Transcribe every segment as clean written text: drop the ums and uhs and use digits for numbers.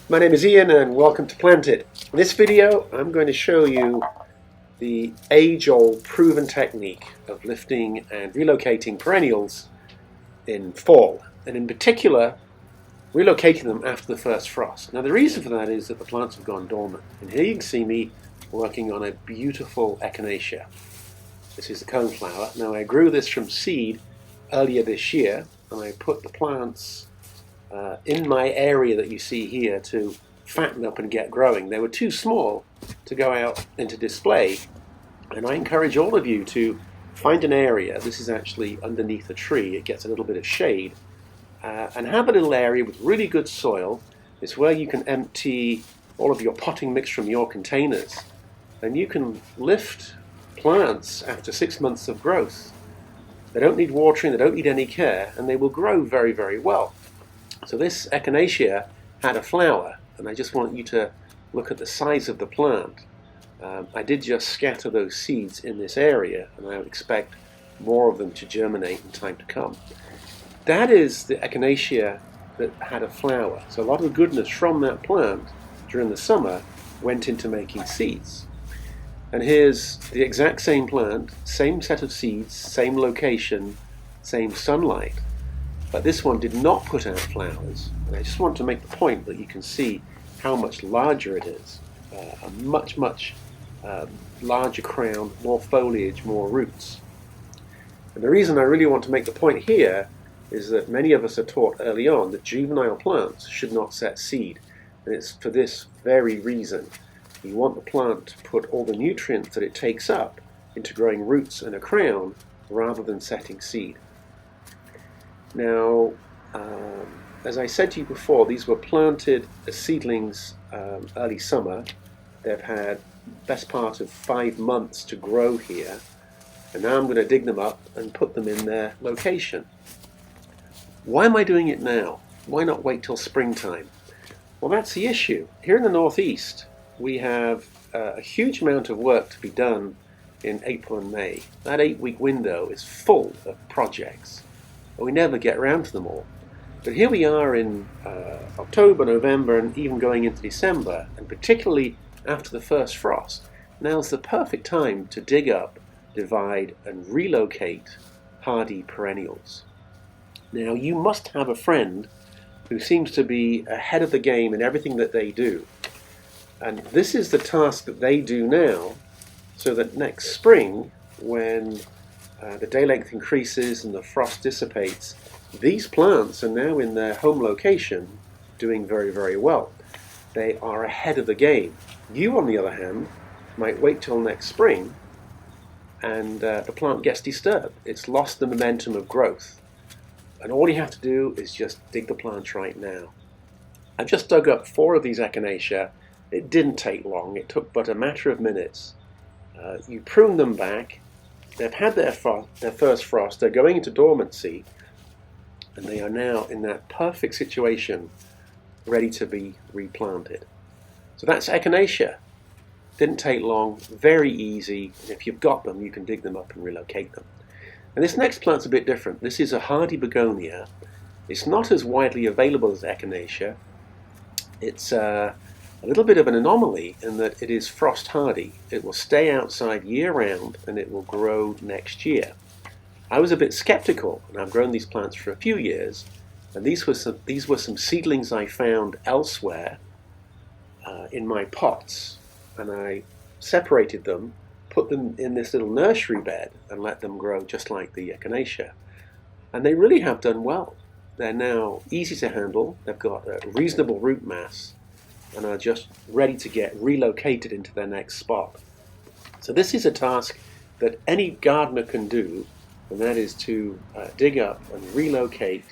My name is Ian and welcome to Planted. In this video I'm going to show you the age-old proven technique of lifting and relocating perennials in fall, and in particular relocating them after the first frost. Now the reason for that is that the plants have gone dormant, and here you can see me working on a beautiful Echinacea. This is the Coneflower. Now I grew this from seed earlier this year, and I put the plants in my area that you see here to fatten up and get growing. They were too small to go out into display, and I encourage all of you to find an area. This is actually underneath a tree. It gets a little bit of shade, and have a little area with really good soil. It's where you can empty all of your potting mix from your containers, and you can lift plants after 6 months of growth. They don't need watering, they don't need any care, and they will grow very, very well. So this Echinacea had a flower, and I just want you to look at the size of the plant. I did just scatter those seeds in this area, and I would expect more of them to germinate in time to come. That is the Echinacea that had a flower. So a lot of the goodness from that plant during the summer went into making seeds. And here's the exact same plant, same set of seeds, same location, same sunlight. But this one did not put out flowers. And I just want to make the point that you can see how much larger it is. A much larger crown, more foliage, more roots. And the reason I really want to make the point here is that many of us are taught early on that juvenile plants should not set seed. And it's for this very reason. You want the plant to put all the nutrients that it takes up into growing roots and a crown rather than setting seed. Now, as I said to you before, these were planted as seedlings early summer. They've had best part of 5 months to grow here, and now I'm going to dig them up and put them in their location. Why am I doing it now? Why not wait till springtime? Well, that's the issue. Here in the Northeast, we have a huge amount of work to be done in April and May. That 8-week window is full of projects, but we never get around to them all. But here we are in October, November, and even going into December, and particularly after the first frost. Now's the perfect time to dig up, divide, and relocate hardy perennials. Now, you must have a friend who seems to be ahead of the game in everything that they do. And this is the task that they do now, so that next spring, when the day length increases and the frost dissipates, these plants are now in their home location doing very, very well. They are ahead of the game. You, on the other hand, might wait till next spring and the plant gets disturbed. It's lost the momentum of growth. And all you have to do is just dig the plants right now. I've just dug up 4 of these Echinacea. It didn't take long. It took but a matter of minutes. You prune them back. They've had their first frost. They're going into dormancy, and they are now in that perfect situation, ready to be replanted. So that's Echinacea. Didn't take long, very easy, and if you've got them, you can dig them up and relocate them. And this next plant's a bit different. This is a hardy Begonia. It's not as widely available as Echinacea. It's a little bit of an anomaly in that it is frost hardy. It will stay outside year round, and it will grow next year. I was a bit skeptical, and I've grown these plants for a few years, and these were some seedlings I found elsewhere in my pots, and I separated them, put them in this little nursery bed, and let them grow just like the Echinacea. And they really have done well. They're now easy to handle, they've got a reasonable root mass, and are just ready to get relocated into their next spot. So this is a task that any gardener can do, and that is to dig up and relocate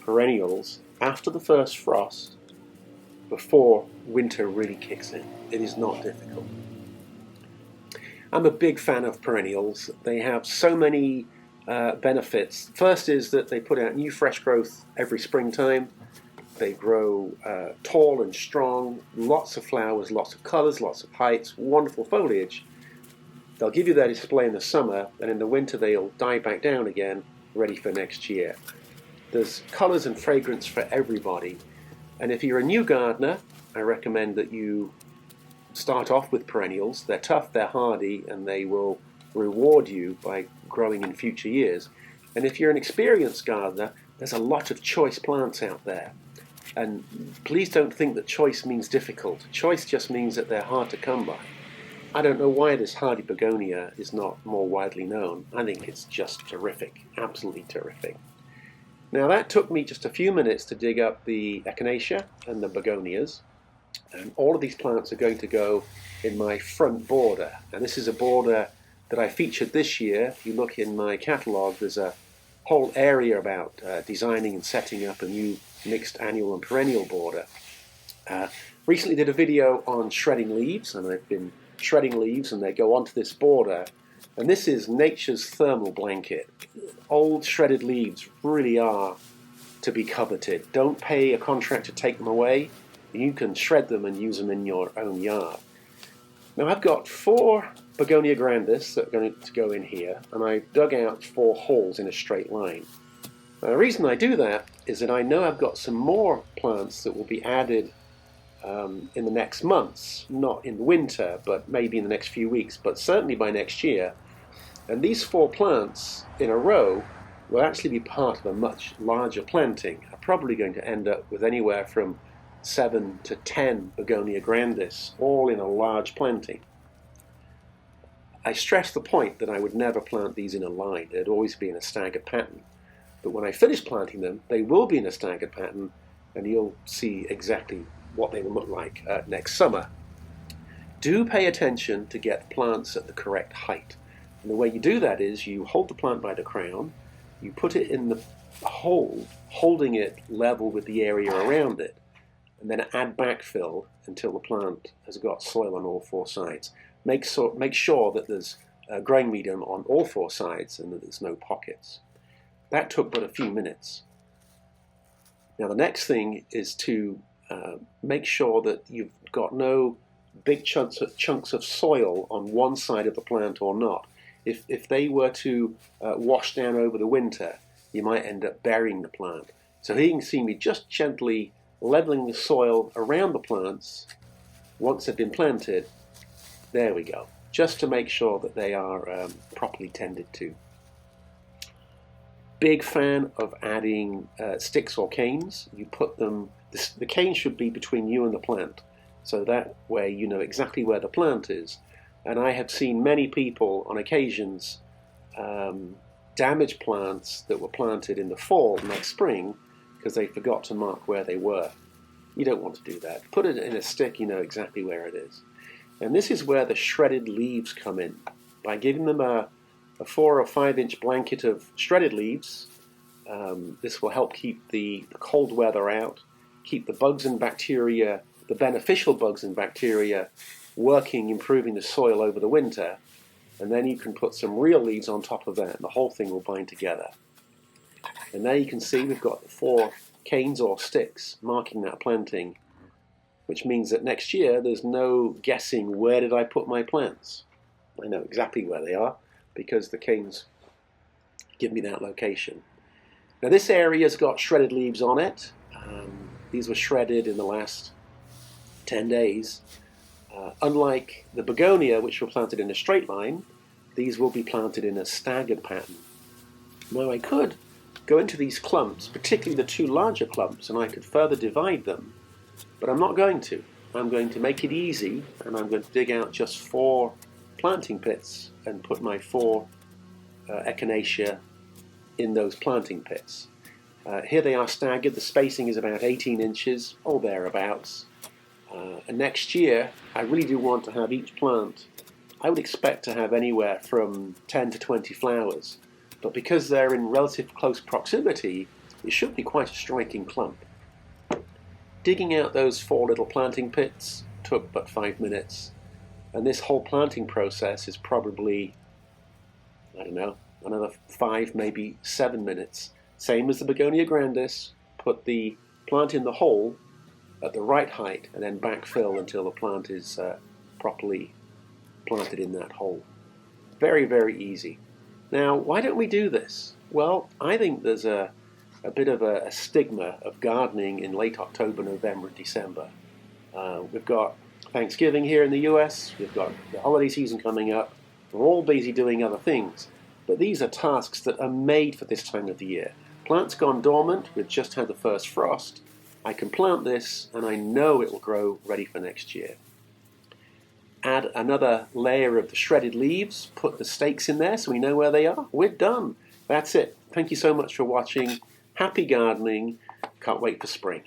perennials after the first frost before winter really kicks in. It is not difficult. I'm a big fan of perennials. They have so many benefits. First is that they put out new fresh growth every springtime. They grow tall and strong, lots of flowers, lots of colors, lots of heights, wonderful foliage. They'll give you their display in the summer, and in the winter they'll die back down again, ready for next year. There's colors and fragrance for everybody. And if you're a new gardener, I recommend that you start off with perennials. They're tough, they're hardy, and they will reward you by growing in future years. And if you're an experienced gardener, there's a lot of choice plants out there. And please don't think that choice means difficult. Choice just means that they're hard to come by. I don't know why this hardy begonia is not more widely known. I think it's just terrific, absolutely terrific. Now that took me just a few minutes to dig up the Echinacea and the begonias. And all of these plants are going to go in my front border. And this is a border that I featured this year. If you look in my catalogue, there's a whole area about designing and setting up a new mixed annual and perennial border. Recently did a video on shredding leaves, and I've been shredding leaves and they go onto this border. And this is nature's thermal blanket. Old shredded leaves really are to be coveted. Don't pay a contractor to take them away. You can shred them and use them in your own yard. Now I've got 4 Begonia grandis that are going to go in here, and I've dug out 4 holes in a straight line. Now, the reason I do that is that I know I've got some more plants that will be added in the next months, not in the winter, but maybe in the next few weeks, but certainly by next year. And these 4 plants in a row will actually be part of a much larger planting. I'm probably going to end up with anywhere from 7 to 10 Begonia grandis, all in a large planting. I stressed the point that I would never plant these in a line. They'd always be in a staggered pattern. But when I finish planting them, they will be in a staggered pattern, and you'll see exactly what they will look like next summer. Do pay attention to get plants at the correct height. And the way you do that is you hold the plant by the crown, you put it in the hole, holding it level with the area around it, and then add backfill until the plant has got soil on all 4 sides. Make sure that there's growing medium on all 4 sides and that there's no pockets. That took but a few minutes. Now the next thing is to make sure that you've got no big chunks of soil on one side of the plant or not. If they were to wash down over the winter, you might end up burying the plant. So here you can see me just gently leveling the soil around the plants once they've been planted. There we go, just to make sure that they are properly tended to. Big fan of adding sticks or canes. You put them, the cane should be between you and the plant, so that way you know exactly where the plant is. And I have seen many people on occasions damage plants that were planted in the fall next spring because they forgot to mark where they were. You don't want to do that. Put it in a stick, you know exactly where it is. And this is where the shredded leaves come in. By giving them a 4 or 5 inch blanket of shredded leaves, this will help keep the cold weather out, keep the bugs and bacteria, the beneficial bugs and bacteria, working, improving the soil over the winter, and then you can put some real leaves on top of that and the whole thing will bind together. And there you can see we've got 4 canes or sticks marking that planting, which means that next year there's no guessing where did I put my plants. I know exactly where they are because the canes give me that location. Now this area's got shredded leaves on it. These were shredded in the last 10 days. Unlike the begonia, which were planted in a straight line, these will be planted in a staggered pattern. Now I could go into these clumps, particularly the 2 larger clumps, and I could further divide them, but I'm not going to. I'm going to make it easy, and I'm going to dig out just 4 planting pits and put my 4 Echinacea in those planting pits. Here they are staggered. The spacing is about 18 inches or thereabouts. And next year, I really do want to have each plant, I would expect to have anywhere from 10 to 20 flowers. But because they're in relative close proximity, it should be quite a striking clump. Digging out those 4 little planting pits took but 5 minutes. And this whole planting process is probably, I don't know, another 5, maybe 7 minutes. Same as the Begonia grandis, put the plant in the hole at the right height and then backfill until the plant is properly planted in that hole. Very, very easy. Now, why don't we do this? Well, I think there's a bit of a stigma of gardening in late October, November and December. We've got Thanksgiving here in the US. We've got the holiday season coming up. We're all busy doing other things. But these are tasks that are made for this time of the year. Plant's gone dormant. We've just had the first frost. I can plant this and I know it will grow ready for next year. Add another layer of the shredded leaves. Put the stakes in there so we know where they are. We're done. That's it. Thank you so much for watching. Happy gardening. Can't wait for spring.